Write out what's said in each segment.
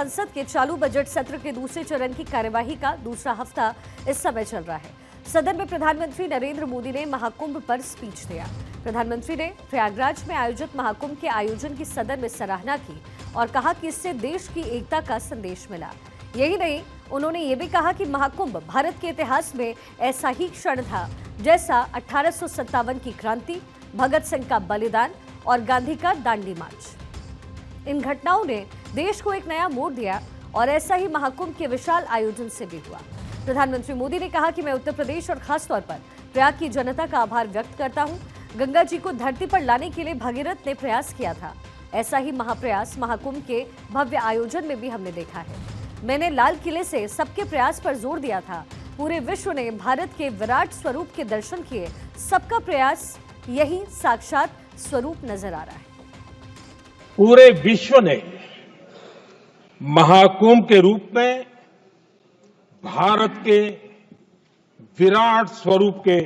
संसद के चालू बजट सत्र के दूसरे चरण की कार्यवाही का दूसरा हफ्ता इस समय चल रहा है। सदन में प्रधानमंत्री नरेंद्र मोदी ने महाकुंभ पर स्पीच दिया। प्रधानमंत्री ने प्रयागराज में आयोजित महाकुंभ के आयोजन की सदन में सराहना की और कहा कि इससे देश की एकता का संदेश मिला। यही नहीं, उन्होंने ये भी कहा कि महाकुंभ भारत के इतिहास में ऐसा ही क्षण था जैसा 1857 की क्रांति, भगत सिंह का बलिदान और गांधी का दांडी मार्च। इन घटनाओं ने देश को एक नया मोड़ दिया और ऐसा ही महाकुंभ के विशाल आयोजन से भी हुआ। प्रधानमंत्री मोदी ने कहा कि मैं उत्तर प्रदेश और खासतौर पर प्रयाग की जनता का आभार व्यक्त करता हूं। गंगा जी को धरती पर लाने के लिए भगीरथ ने प्रयास किया था। ऐसा ही महाप्रयास महाकुंभ के भव्य आयोजन में भी हमने देखा है। मैंने लाल किले से सबके प्रयास पर जोर दिया था। पूरे विश्व ने भारत के विराट स्वरूप के दर्शन किए। सबका प्रयास यही साक्षात स्वरूप नजर आ रहा है। पूरे विश्व ने महाकुंभ के रूप में भारत के विराट स्वरूप के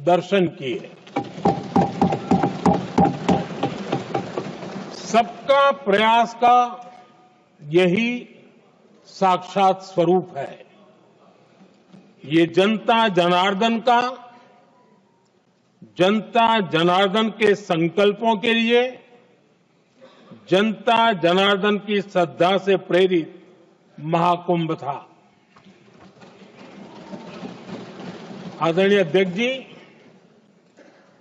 दर्शन किए। सबका प्रयास का यही साक्षात स्वरूप है। ये जनता जनार्दन के संकल्पों के लिए, जनता जनार्दन की श्रद्धा से प्रेरित महाकुंभ था। आदरणीय अध्यक्ष जी,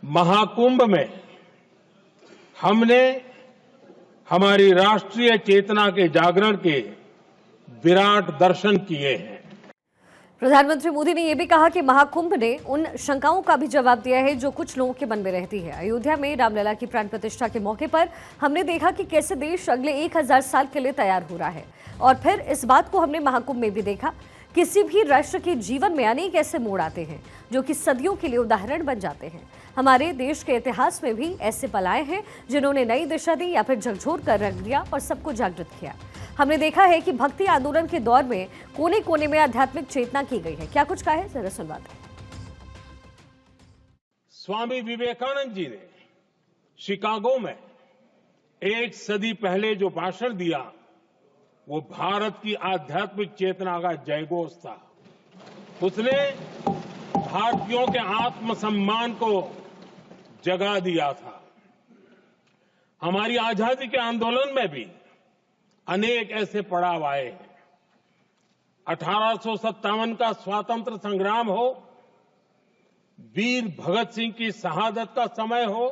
महाकुंभ में हमने हमारी राष्ट्रीय चेतना के जागरण के विराट दर्शन किए हैं। प्रधानमंत्री मोदी ने यह भी कहा कि महाकुंभ ने उन शंकाओं का भी जवाब दिया है जो कुछ लोगों के मन में रहती है। अयोध्या में रामलला की प्राण प्रतिष्ठा के मौके पर हमने देखा कि कैसे देश अगले 1000 साल के लिए तैयार हो रहा है और फिर इस बात को हमने महाकुंभ में भी देखा। किसी भी राष्ट्र के जीवन में अनेक ऐसे मोड़ आते हैं जो कि सदियों के लिए उदाहरण बन जाते हैं। हमारे देश के इतिहास में भी ऐसे पल आए हैं जिन्होंने नई दिशा दी या फिर झकझोर कर रख दिया और सबको जागृत किया। हमने देखा है कि भक्ति आंदोलन के दौर में कोने कोने में आध्यात्मिक चेतना की गई है। क्या कुछ कहा है, जरा सुनवाते हैं। स्वामी विवेकानंद जी ने शिकागो में एक सदी पहले जो भाषण दिया, वो भारत की आध्यात्मिक चेतना का जयघोष था। उसने भारतीयों के आत्मसम्मान को जगा दिया था। हमारी आजादी के आंदोलन में भी अनेक ऐसे पड़ाव आए हैं। 1857 का स्वातंत्र संग्राम हो, वीर भगत सिंह की शहादत का समय हो,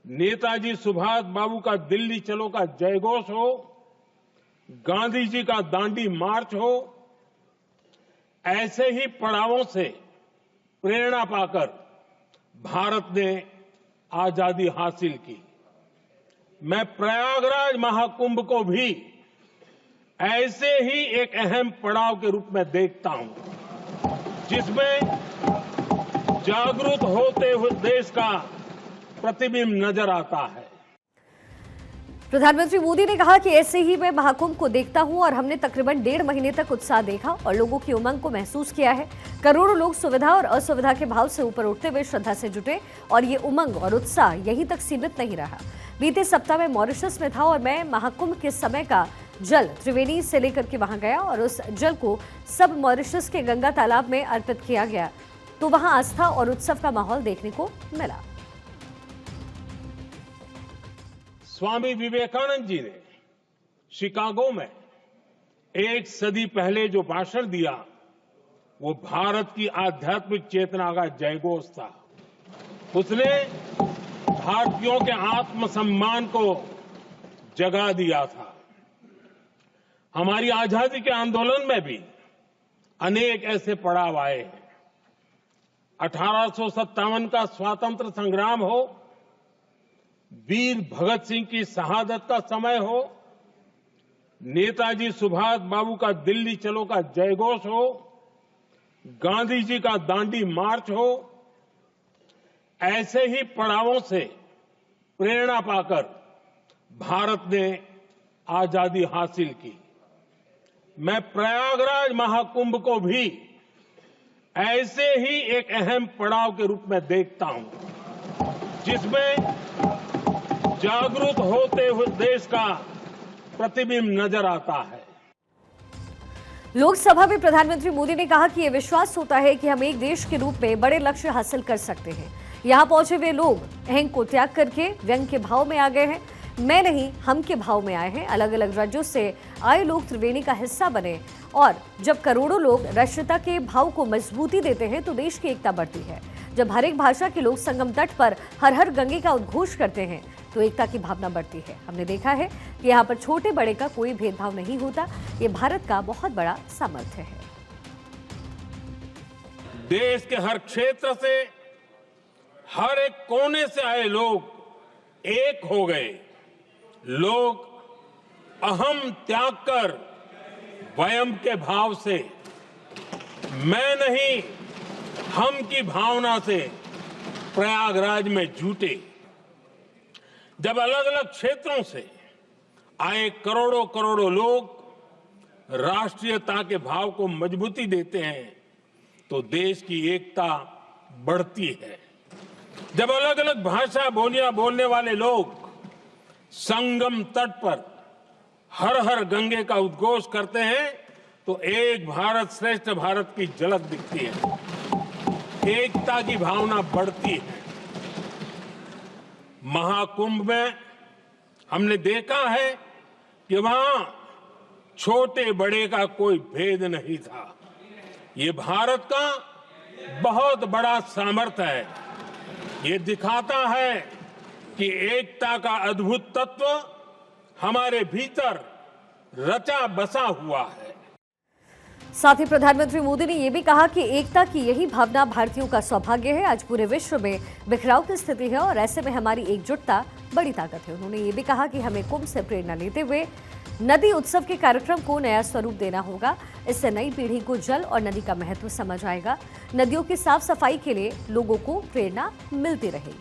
नेताजी सुभाष बाबू का दिल्ली चलो का जयघोष हो, गांधी जी का दांडी मार्च हो, ऐसे ही पड़ावों से प्रेरणा पाकर भारत ने आजादी हासिल की। मैं प्रयागराज महाकुंभ को भी ऐसे ही एक अहम पड़ाव के रूप में देखता हूं, जिसमें जागरूक होते हुए देश का प्रतिबिंब नजर आता है। प्रधानमंत्री मोदी ने कहा कि ऐसे ही मैं महाकुंभ को देखता हूं और हमने तकरीबन 1.5 महीने तक उत्साह देखा और लोगों की उमंग को महसूस किया है। करोड़ों लोग सुविधा और असुविधा के भाव से ऊपर उठते हुए श्रद्धा से जुटे और ये उमंग और उत्साह यहीं तक सीमित नहीं रहा। बीते सप्ताह में मॉरिशस में था और मैं महाकुंभ के समय का जल त्रिवेणी से लेकर के वहां गया और उस जल को सब मॉरिशस के गंगा तालाब में अर्पित किया गया, तो वहां आस्था और उत्सव का माहौल देखने को मिला। स्वामी विवेकानंद जी ने शिकागो में एक सदी पहले जो भाषण दिया, वो भारत की आध्यात्मिक चेतना का जयघोष था। उसने भारतीयों के आत्मसम्मान को जगा दिया था। हमारी आजादी के आंदोलन में भी अनेक ऐसे पड़ाव आए हैं। 1857 का स्वातंत्र संग्राम हो, वीर भगत सिंह की शहादत का समय हो, नेताजी सुभाष बाबू का दिल्ली चलो का जयघोष हो, गांधी जी का दांडी मार्च हो, ऐसे ही पड़ावों से प्रेरणा पाकर भारत ने आजादी हासिल की। मैं प्रयागराज महाकुंभ को भी ऐसे ही एक अहम पड़ाव के रूप में देखता हूं, जिसमें जागरूक होते हुए देश का प्रतिबिंब नजर आता है। लोकसभा में प्रधानमंत्री मोदी ने कहा कि यह विश्वास होता है कि हम एक देश के रूप में बड़े लक्ष्य हासिल कर सकते हैं। यहाँ पहुंचे वे लोग अहंग को त्याग करके व्यंग के भाव में आ गए हैं। मैं नहीं, हम के भाव में आए हैं। अलग अलग राज्यों से आए लोग त्रिवेणी का हिस्सा बने और जब करोड़ों लोग राष्ट्रीयता के भाव को मजबूती देते हैं तो देश की एकता बढ़ती है। जब हर एक भाषा के लोग संगम तट पर हर हर गंगे का उद्घोष करते हैं तो एकता की भावना बढ़ती है। हमने देखा है कि यहाँ पर छोटे बड़े का कोई भेदभाव नहीं होता। ये भारत का बहुत बड़ा सामर्थ्य है। देश के हर क्षेत्र से, हर एक कोने से आए लोग एक हो गए। लोग अहम त्याग कर वयम के भाव से, मैं नहीं हम की भावना से प्रयागराज में जुटे। जब अलग अलग क्षेत्रों से आए करोड़ों करोड़ों लोग राष्ट्रीयता के भाव को मजबूती देते हैं तो देश की एकता बढ़ती है। जब अलग अलग भाषा बोलियां बोलने वाले लोग संगम तट पर हर हर गंगे का उद्घोष करते हैं तो एक भारत श्रेष्ठ भारत की झलक दिखती है। एकता की भावना बढ़ती है। महाकुंभ में हमने देखा है कि वहां छोटे बड़े का कोई भेद नहीं था। ये भारत का बहुत बड़ा सामर्थ्य है। ये दिखाता है कि एकता का अद्भुत तत्व हमारे भीतर रचा बसा हुआ है। साथ ही प्रधानमंत्री मोदी ने यह भी कहा कि एकता की यही भावना भारतीयों का सौभाग्य है। आज पूरे विश्व में बिखराव की स्थिति है और ऐसे में हमारी एकजुटता बड़ी ताकत है। उन्होंने ये भी कहा कि हमें कुंभ से प्रेरणा लेते हुए नदी उत्सव के कार्यक्रम को नया स्वरूप देना होगा। इससे नई पीढ़ी को जल और नदी का महत्व समझ आएगा। नदियों की साफ सफाई के लिए लोगों को प्रेरणा मिलती रहेगी।